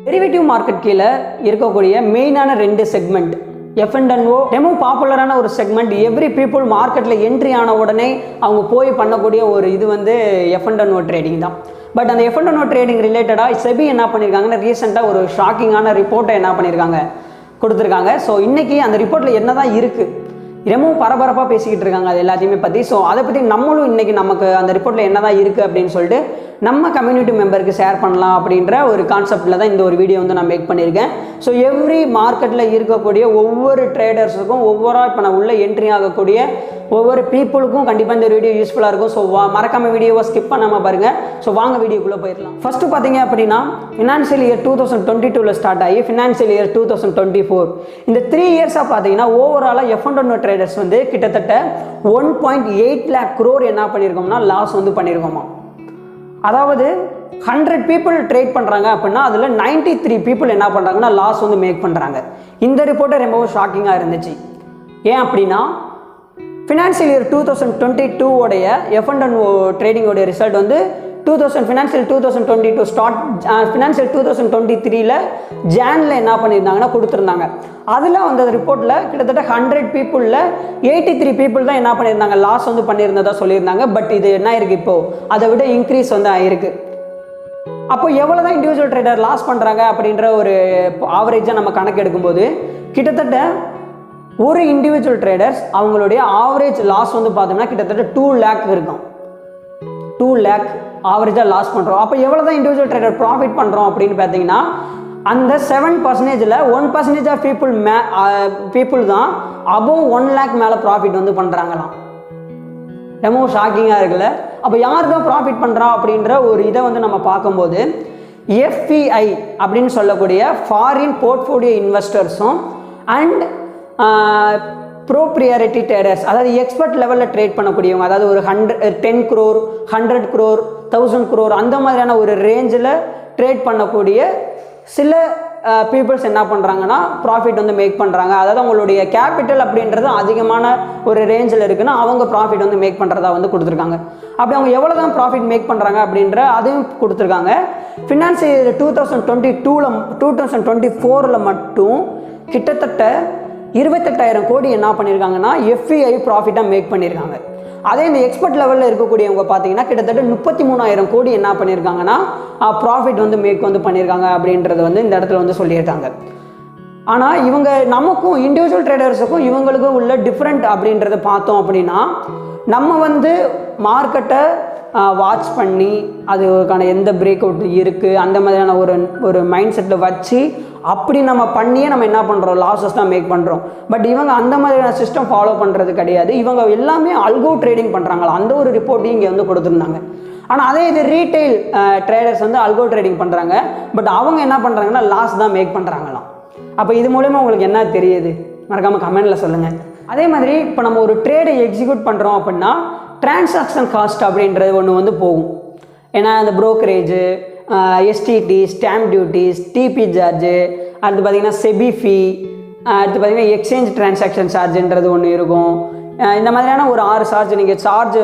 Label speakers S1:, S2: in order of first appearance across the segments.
S1: Derivative market கீழே இருக்கக்கூடிய மெயினான ரெண்டு செக்மெண்ட் F&O ரொம்ப பாப்புலரான ஒரு செக்மெண்ட். எவ்ரி பீப்புள் மார்க்கெட்டில் என்ட்ரி ஆன உடனே அவங்க போய் பண்ணக்கூடிய ஒரு இது வந்து F&O ட்ரேடிங் தான். பட் அந்த F&O ட்ரேடிங் ரிலேட்டடாக செபி என்ன பண்ணியிருக்காங்கன்னா ரீசெண்டாக ஒரு ஷாக்கிங்கான ரிப்போர்ட்டை என்ன பண்ணியிருக்காங்க கொடுத்துருக்காங்க. ஸோ இன்றைக்கி அந்த ரிப்போர்ட்டில் என்ன தான் இருக்குது ரொம்பவும் பரபரப்பாக பேசிக்கிட்டு இருக்காங்க அது எல்லாத்தையுமே பற்றி. ஸோ அதை பற்றி நம்மளும் இன்றைக்கி நமக்கு அந்த ரிப்போர்ட்டில் என்ன தான் இருக்குது அப்படின்னு சொல்லிட்டு நம்ம கம்யூனிட்டி மெம்பருக்கு ஷேர் பண்ணலாம் அப்படின்ற ஒரு கான்செப்டில் தான் இந்த ஒரு வீடியோ வந்து நான் மேக் பண்ணியிருக்கேன். ஸோ எவ்ரி மார்க்கெட்டில் இருக்கக்கூடிய ஒவ்வொரு ட்ரேடர்ஸுக்கும் இப்போ நான் உள்ள என்ட்ரி ஆகக்கூடிய ஒவ்வொரு பீப்புளுக்கும் கண்டிப்பாக இந்த வீடியோ யூஸ்ஃபுல்லாக இருக்கும். ஸோ மறக்காம வீடியோவை ஸ்கிப் பண்ணாமல் பாருங்கள். ஸோ வாங்க வீடியோக்குள்ளே போயிடலாம். ஃபஸ்ட்டு பார்த்தீங்க அப்படின்னா ஃபினான்ஷியல் இயர் 2022 ஸ்டார்ட் ஆகி ஃபினான்ஷியல் இயர் 2024 இந்த 3 இயர்ஸாக பார்த்தீங்கன்னா ஓவராலாக F&O ட்ரேடர்ஸ் வந்து கிட்டத்தட்ட 1.8 lakh crore என்ன பண்ணியிருக்கோம்னா லாஸ் வந்து பண்ணியிருக்கோமா. அதாவது 100 people ட்ரேட் பண்ணுறாங்க அப்படின்னா அதில் 93 people என்ன பண்ணுறாங்கன்னா லாஸ் வந்து மேக் பண்ணுறாங்க. இந்த ரிப்போர்ட்டை ரொம்பவும் ஷாக்கிங்காக இருந்துச்சு. ஏன் அப்படின்னா ஃபினான்ஷியல் இயர் 2022 உடைய F&O ட்ரேடிங்கோடைய ரிசல்ட் வந்து ஃபினான்ஷியல் 2022 ஃபினான்ஷியல் 2023 ஜானில் என்ன பண்ணியிருந்தாங்கன்னா கொடுத்துருந்தாங்க. அதில் அந்த ரிப்போர்ட்டில் கிட்டத்தட்ட 100 peopleல 83 people தான் என்ன பண்ணியிருந்தாங்க லாஸ் வந்து பண்ணியிருந்ததா சொல்லியிருந்தாங்க. பட் இது என்ன இருக்குது இப்போது அதை விட இன்க்ரீஸ் வந்து ஆகிருக்கு. அப்போ எவ்வளோ தான் இண்டிவிஜுவல் ட்ரேடர் லாஸ் பண்ணுறாங்க அப்படின்ற ஒரு ஆவரேஜாக நம்ம கணக்கு எடுக்கும்போது கிட்டத்தட்ட ஒரு இண்டிவிஜுவல் ட்ரேடர்ஸ் அவங்களுடைய ஆவரேஜ் லாஸ் வந்து பார்த்தோம்னா கிட்டத்தட்ட 2 lakh இருக்கும். 2 lakh ஆவரேஜாக லாஸ் பண்ணுறோம். அப்போ எவ்வளோ தான் இண்டிவிஜுவல் ட்ரேடர் ப்ராஃபிட் பண்ணுறோம் அப்படின்னு பார்த்தீங்கன்னா அந்த 7%ல் 1% ஆஃப் பீப்புள் தான் அபோவ் 1 lakh மேலே ப்ராஃபிட் வந்து பண்ணுறாங்களாம். ரொம்ப ஷாக்கிங்காக இருக்குல்ல. அப்போ யார் தான் ப்ராஃபிட் பண்ணுறா அப்படின்ற ஒரு இதை வந்து நம்ம பார்க்கும்போது FPI அப்படின்னு சொல்லக்கூடிய ஃபாரின் போர்ட்ஃபோலியோ இன்வெஸ்டர்ஸும் அண்ட் ப்ரோப்ரியாரிட்டி ட்ரேடர்ஸ் அதாவது எக்ஸ்பர்ட் லெவலில் ட்ரேட் பண்ணக்கூடியவங்க, அதாவது ஒரு 10 crore 100 crore 1000 crore அந்த மாதிரியான ஒரு ரேஞ்சில் ட்ரேட் பண்ணக்கூடிய சில பீப்புள்ஸ் என்ன பண்ணுறாங்கன்னா ப்ராஃபிட் வந்து மேக் பண்ணுறாங்க. அதாவது அவங்களுடைய கேபிட்டல் அப்படின்றது அதிகமான ஒரு ரேஞ்சில் இருக்குன்னா அவங்க ப்ராஃபிட் வந்து மேக் பண்ணுறதா வந்து கொடுத்துருக்காங்க. அப்படி அவங்க எவ்வளோ தான் ப்ராஃபிட் மேக் பண்ணுறாங்க அப்படின்ற அதையும் கொடுத்துருக்காங்க. ஃபினான்ஷியல் இயர் 2024 மட்டும் கிட்டத்தட்ட 28,000 கோடி என்ன பண்ணியிருக்காங்கன்னா FPI ப்ராஃபிட்டாக மேக் பண்ணியிருக்காங்க. அதே இந்த எக்ஸ்பர்ட் லெவலில் இருக்கக்கூடியவங்க பார்த்தீங்கன்னா கிட்டத்தட்ட 33,000 கோடி என்ன பண்ணியிருக்காங்கன்னா ப்ராஃபிட் வந்து மேக் வந்து பண்ணியிருக்காங்க அப்படின்றது வந்து இந்த இடத்துல வந்து சொல்லியிருக்காங்க. ஆனால் இவங்க நமக்கும் இண்டிவிஜுவல் ட்ரேடர்ஸுக்கும் இவங்களுக்கும் உள்ள டிஃப்ரெண்ட் அப்படின்றத பார்த்தோம் அப்படின்னா நம்ம வந்து மார்க்கெட்டை வாட்ச் பண்ணி அதுக்கான எந்த பிரேக் அவுட் இருக்குது அந்த மாதிரியான ஒரு மைண்ட் செட்டில் வச்சு அப்படி நம்ம பண்ணியே நம்ம என்ன பண்ணுறோம் லாஸஸ் தான் மேக் பண்ணுறோம். பட் இவங்க அந்த மாதிரியான சிஸ்டம் ஃபாலோ பண்ணுறது கிடையாது. இவங்க எல்லாமே அல்கோ ட்ரேடிங் பண்ணுறாங்களா அந்த ஒரு ரிப்போர்ட்டையும் இங்கே வந்து கொடுத்துருந்தாங்க. ஆனால் அதே இது ரீட்டைல் ட்ரேடர்ஸ் வந்து அல்கோ ட்ரேடிங் பண்ணுறாங்க. பட் அவங்க என்ன பண்ணுறாங்கன்னா லாஸ் தான் மேக் பண்ணுறாங்களாம். அப்போ இது மூலமா உங்களுக்கு என்ன தெரியுது மறக்காமல் கமெண்டில் சொல்லுங்கள். அதே மாதிரி இப்போ நம்ம ஒரு ட்ரேடை எக்ஸிக்யூட் பண்ணுறோம் அப்படின்னா டிரான்சாக்ஷன் காஸ்ட் அப்படின்றது ஒன்று வந்து போகும். ஏன்னா அந்த brokerage, STT, stamp duties, DP charge, அடுத்து பார்த்திங்கன்னா செபி ஃபீ, அடுத்து பார்த்திங்கன்னா எக்ஸ்சேஞ்ச் டிரான்சாக்ஷன் சார்ஜுன்றது ஒன்று இருக்கும். இந்த மாதிரியான ஒரு 6 சார்ஜ் நீங்கள் சார்ஜ்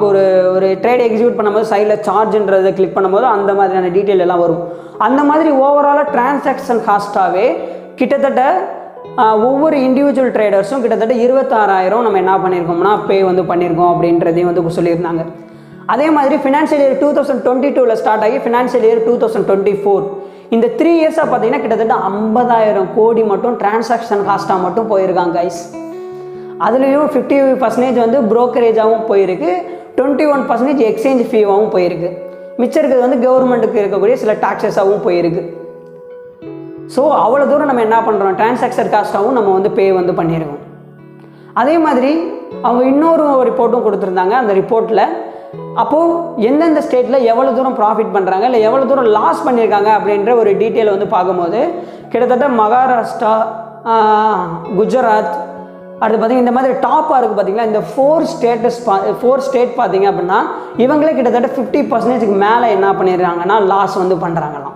S1: ஒரு ட்ரேட் எக்ஸிக்யூட் பண்ணும்போது சைடில் சார்ஜுன்றதை கிளிக் பண்ணும்போது அந்த மாதிரியான டீட்டெயில் எல்லாம் வரும். அந்த மாதிரி ஓவராலாக டிரான்சாக்ஷன் காஸ்ட்டாகவே கிட்டத்தட்ட ஒவ்வொரு இண்டிவிஜுவல் ட்ரேடர்ஸும் கிட்டத்தட்ட 26,000 நம்ம என்ன பண்ணியிருக்கோம்னா பே வந்து பண்ணியிருக்கோம் அப்படின்றதையும் வந்து சொல்லியிருந்தாங்க. அதே மாதிரி ஃபினான்ஷியல் இயர் 2022 ஸ்டார்ட் ஆகி ஃபினான்ஷியல் இயர் 2024 இந்த 3 இயர்ஸாக பார்த்தீங்கன்னா கிட்டத்தட்ட 50,000 கோடி மட்டும் டிரான்சாக்ஷன் காஸ்ட்டாக மட்டும் போயிருக்காங்க கைஸ். அதுலேயும் 50% வந்து ப்ரோக்கரேஜாகவும் போயிருக்கு, 21% எக்ஸ்சேஞ்ச் ஃபீவாகவும் போயிருக்கு, மிச்சம் இருக்கிறது வந்து கவர்மெண்ட்டுக்கு இருக்கக்கூடிய சில டாக்ஸஸாகவும் போயிருக்கு. ஸோ அவ்வளோ தூரம் நம்ம என்ன பண்ணுறோம் டிரான்சாக்ஷன் காஸ்ட்டாகவும் நம்ம வந்து பே வந்து பண்ணியிருக்கோம். அதே மாதிரி அவங்க இன்னொரு ரிப்போர்ட்டும் கொடுத்துருந்தாங்க. அந்த ரிப்போர்ட்டில் அப்போது எந்தெந்த ஸ்டேட்டில் எவ்வளோ தூரம் ப்ராஃபிட் பண்ணுறாங்க இல்லை எவ்வளோ தூரம் லாஸ் பண்ணியிருக்காங்க அப்படின்ற ஒரு டீட்டெயில் வந்து பார்க்கும்போது கிட்டத்தட்ட மகாராஷ்டிரா, குஜராத், அடுத்து பார்த்திங்கன்னா இந்த மாதிரி டாப்பாக இருக்குது பார்த்திங்களா. இந்த 4 ஸ்டேட் பார்த்திங்க அப்படின்னா இவங்களே கிட்டத்தட்ட 50% மேலே என்ன பண்ணிடுறாங்கன்னா லாஸ் வந்து பண்ணுறாங்களாம்.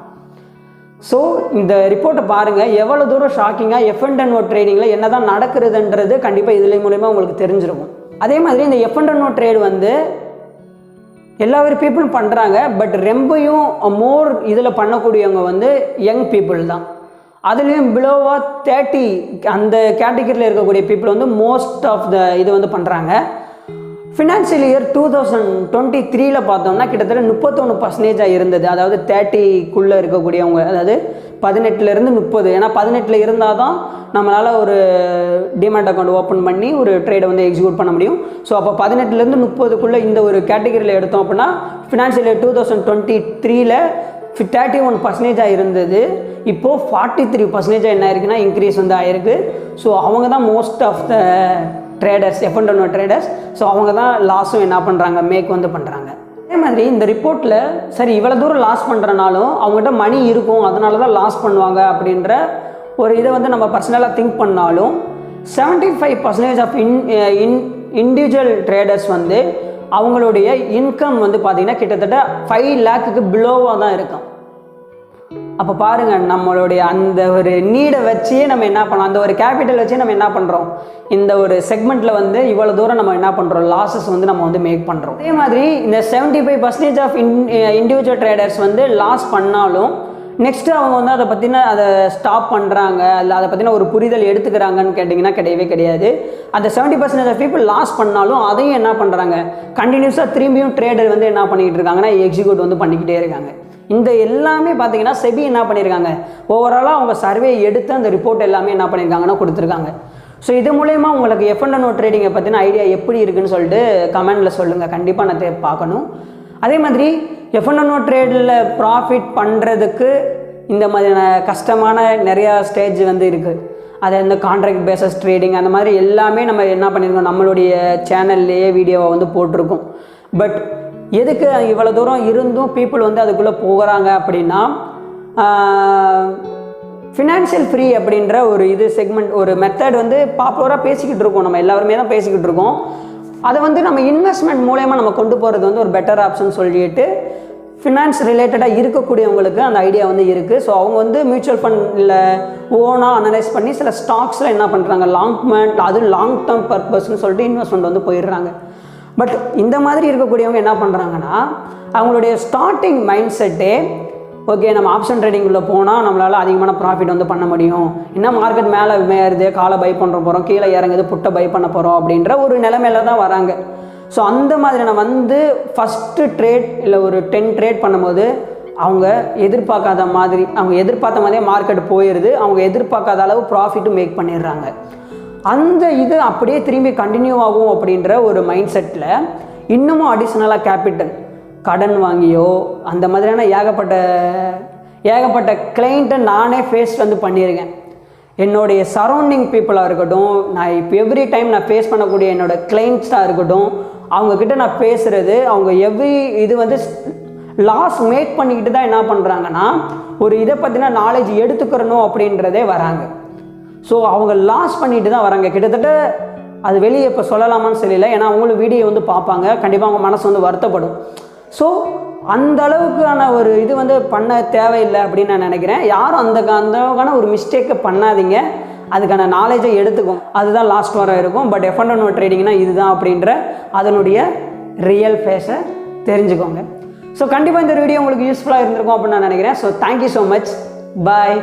S1: ஸோ இந்த ரிப்போர்ட்டை பாருங்கள் எவ்வளோ தூரம் ஷாக்கிங்காக F&O ட்ரேடிங்கில் என்ன தான் நடக்கிறதுன்றது கண்டிப்பாக இதில் மூலமா உங்களுக்கு தெரிஞ்சிருக்கும். அதே மாதிரி இந்த F&O ட்ரேட் வந்து எல்லா ஒரு பீப்புளும் பண்ணுறாங்க. பட் ரொம்பையும் மோர் இதில் பண்ணக்கூடியவங்க வந்து யங் பீப்புள் தான். அதுலேயும் பிலோவாக 30 அந்த கேட்டகரியில் இருக்கக்கூடிய பீப்புள் வந்து மோஸ்ட் ஆஃப் த இது வந்து பண்ணுறாங்க. ஃபினான்ஷியல் இயர் 2023 பார்த்தோம்னா கிட்டத்தட்ட 31% இருந்தது. அதாவது 30க்குள்ளே இருக்கக்கூடியவங்க, அதாவது 18லேருந்து 30. ஏன்னா 18 இருந்தால் தான் நம்மளால் ஒரு டிமேட் அக்கௌண்ட் ஓப்பன் பண்ணி ஒரு ட்ரேடை வந்து எக்ஸிக்யூட் பண்ண முடியும். ஸோ அப்போ 18லேருந்து 30க்குள்ளே இந்த ஒரு கேட்டகரியில் எடுத்தோம் அப்படின்னா ஃபினான்ஷியல் இயர் 2023ல் 31% இருந்தது. இப்போது 43% என்ன ஆயிருக்குன்னா இன்க்ரீஸ் வந்து ஆயிருக்கு. ஸோ அவங்க தான் most of the traders, F&O traders. So அவங்க தான் லாஸும் என்ன பண்ணுறாங்க, மேக் வந்து பண்ணுறாங்க. அதே மாதிரி இந்த ரிப்போர்ட்டில் சரி இவ்வளோ தூரம் லாஸ் பண்ணுறனாலும் அவங்ககிட்ட மணி இருக்கும், அதனால தான் லாஸ் பண்ணுவாங்க அப்படின்ற ஒரு இதை வந்து நம்ம பர்சனலாக திங்க் பண்ணாலும் 75% ஆஃப் இண்டிவிஜுவல் ட்ரேடர்ஸ் வந்து அவங்களுடைய இன்கம் வந்து பார்த்திங்கன்னா கிட்டத்தட்ட 5 lakhக்கு பிலோவாக தான் இருக்கும். அப்போ பாருங்கள், நம்மளுடைய அந்த ஒரு நீடை வச்சே நம்ம என்ன பண்ணோம், அந்த ஒரு கேபிட்டல் வச்சே நம்ம என்ன பண்ணுறோம், இந்த ஒரு செக்மெண்ட்டில் வந்து இவ்வளோ தூரம் நம்ம என்ன பண்ணுறோம், லாஸஸ் வந்து நம்ம வந்து மேக் பண்ணுறோம். அதே மாதிரி இந்த 75% ஆஃப் இண்டிவிஜுவல் ட்ரேடர்ஸ் வந்து லாஸ் பண்ணாலும் நெக்ஸ்ட்டு அவங்க வந்து அதை பற்றின அதை ஸ்டாப் பண்ணுறாங்க, இல்லை அதை பற்றின ஒரு புரிதல் எடுத்துக்கிறாங்கன்னு கேட்டிங்கன்னா கிடையவே கிடையாது. அந்த 70% ஆஃப் பீப்புள் லாஸ் பண்ணாலும் அதையும் என்ன பண்ணுறாங்க, கண்டினியூஸாக திரும்பியும் ட்ரேடர் வந்து என்ன பண்ணிக்கிட்டு இருக்காங்கன்னா எக்ஸிக்யூட் வந்து பண்ணிக்கிட்டே இருக்காங்க. இந்த எல்லாமே பார்த்தீங்கன்னா செபி என்ன பண்ணியிருக்காங்க, ஓவராலாக அவங்க சர்வே எடுத்து அந்த ரிப்போர்ட் எல்லாமே என்ன பண்ணியிருக்காங்கன்னா கொடுத்துருக்காங்க. ஸோ இது மூலயமா உங்களுக்கு F&O ட்ரேடிங்கை பற்றின ஐடியா எப்படி இருக்குன்னு சொல்லிட்டு கமெண்டில் சொல்லுங்கள். கண்டிப்பாக நான் பார்க்கணும். அதே மாதிரி F&O ட்ரேடில் ப்ராஃபிட் பண்ணுறதுக்கு இந்த மாதிரியான கஷ்டமான நிறையா ஸ்டேஜ் வந்து இருக்குது. அது இந்த கான்ட்ராக்ட் பேசஸ் ட்ரேடிங் அந்த மாதிரி எல்லாமே நம்ம என்ன பண்ணியிருக்கோம், நம்மளுடைய சேனல்லையே வீடியோவை வந்து போட்டிருக்கோம். பட் எதுக்கு இவ்வளோ தூரம் இருந்தும் பீப்புள் வந்து அதுக்குள்ளே போகிறாங்க அப்படின்னா, ஃபினான்ஷியல் ஃப்ரீ அப்படின்ற ஒரு இது செக்மெண்ட், ஒரு மெத்தட் வந்து பாப்புலராக பேசிக்கிட்டு இருக்கோம், நம்ம எல்லாருமே தான் பேசிக்கிட்டு இருக்கோம். அதை வந்து நம்ம இன்வெஸ்ட்மெண்ட் மூலயமா நம்ம கொண்டு போகிறது வந்து ஒரு பெட்டர் ஆப்ஷன் சொல்லிட்டு ஃபினான்ஸ் ரிலேட்டடாக இருக்கக்கூடியவங்களுக்கு அந்த ஐடியா வந்து இருக்குது. ஸோ அவங்க வந்து மியூச்சுவல் ஃபண்டில் ஓனாக அனலைஸ் பண்ணி சில ஸ்டாக்ஸில் என்ன பண்ணுறாங்க, லாங் டேர்ம் பர்பஸ்ன்னு சொல்லிட்டு இன்வெஸ்ட்மெண்ட் வந்து போயிடுறாங்க. பட் இந்த மாதிரி இருக்கக்கூடியவங்க என்ன பண்ணுறாங்கன்னா, அவங்களுடைய ஸ்டார்டிங் மைண்ட் செட்டே ஓகே நம்ம ஆப்ஷன் ட்ரேடிங்குள்ளே போனால் நம்மளால் அதிகமான ப்ராஃபிட் வந்து பண்ண முடியும், என்ன மார்க்கெட் மேலே மேறுது காலை பை பண்ணுற போகிறோம், கீழே இறங்குது புட்டை பை பண்ண போகிறோம் அப்படின்ற ஒரு நிலைமையில தான் வராங்க. ஸோ அந்த மாதிரி நான் வந்து ஃபஸ்ட்டு ட்ரேட் இல்லை ஒரு 10 ட்ரேட் பண்ணும்போது அவங்க எதிர்பார்க்காத மாதிரி, அவங்க எதிர்பார்த்த மாதிரியே மார்க்கெட் போயிடுது, அவங்க எதிர்பார்க்காத அளவு ப்ராஃபிட்டும் மேக் பண்ணிடுறாங்க. அந்த இது அப்படியே திரும்பி கண்டினியூ ஆகும் அப்படின்ற ஒரு மைண்ட் செட்டில் இன்னமும் அடிஷ்னலாக கேபிட்டல் கடன் வாங்கியோ அந்த மாதிரியான ஏகப்பட்ட கிளைண்ட்டை நானே ஃபேஸ் வந்து பண்ணியிருக்கேன். என்னுடைய சரௌண்டிங் பீப்புளாக இருக்கட்டும், நான் இப்போ எவ்ரி டைம் நான் ஃபேஸ் பண்ணக்கூடிய என்னோடய கிளைண்ட்ஸாக இருக்கட்டும், அவங்கக்கிட்ட நான் பேசுகிறது, அவங்க இது வந்து லாஸ் மேக் பண்ணிக்கிட்டு தான் என்ன பண்ணுறாங்கன்னா ஒரு இதை பற்றின நாலேஜ் எடுத்துக்கிறணும் அப்படின்றதே வராங்க. ஸோ அவங்க லாஸ் பண்ணிட்டு தான் வராங்க. கிட்டத்தட்ட அது வெளியே இப்போ சொல்லலாமான்னு தெரியல, ஏன்னா அவங்களும் வீடியோ வந்து பார்ப்பாங்க, கண்டிப்பாக அவங்க மனசு வந்து வருத்தப்படும். ஸோ அந்த அளவுக்கான ஒரு இது வந்து பண்ண தேவையில்லை அப்படின்னு நான் நினைக்கிறேன். யாரும் அந்தக்கான ஒரு மிஸ்டேக்கை பண்ணாதீங்க, அதுக்கான நாலேஜை எடுத்துக்கும், அதுதான் லாஸ்ட் வர இருக்கும். பட் F&O ட்ரேடிங்னா இதுதான் அப்படின்ற அதனுடைய ரியல் ஃபேஸை தெரிஞ்சுக்கோங்க. ஸோ கண்டிப்பாக இந்த வீடியோ உங்களுக்கு யூஸ்ஃபுல்லாக இருந்திருக்கும் அப்படின்னு நான் நினைக்கிறேன். ஸோ தேங்க்யூ ஸோ மச், பாய்.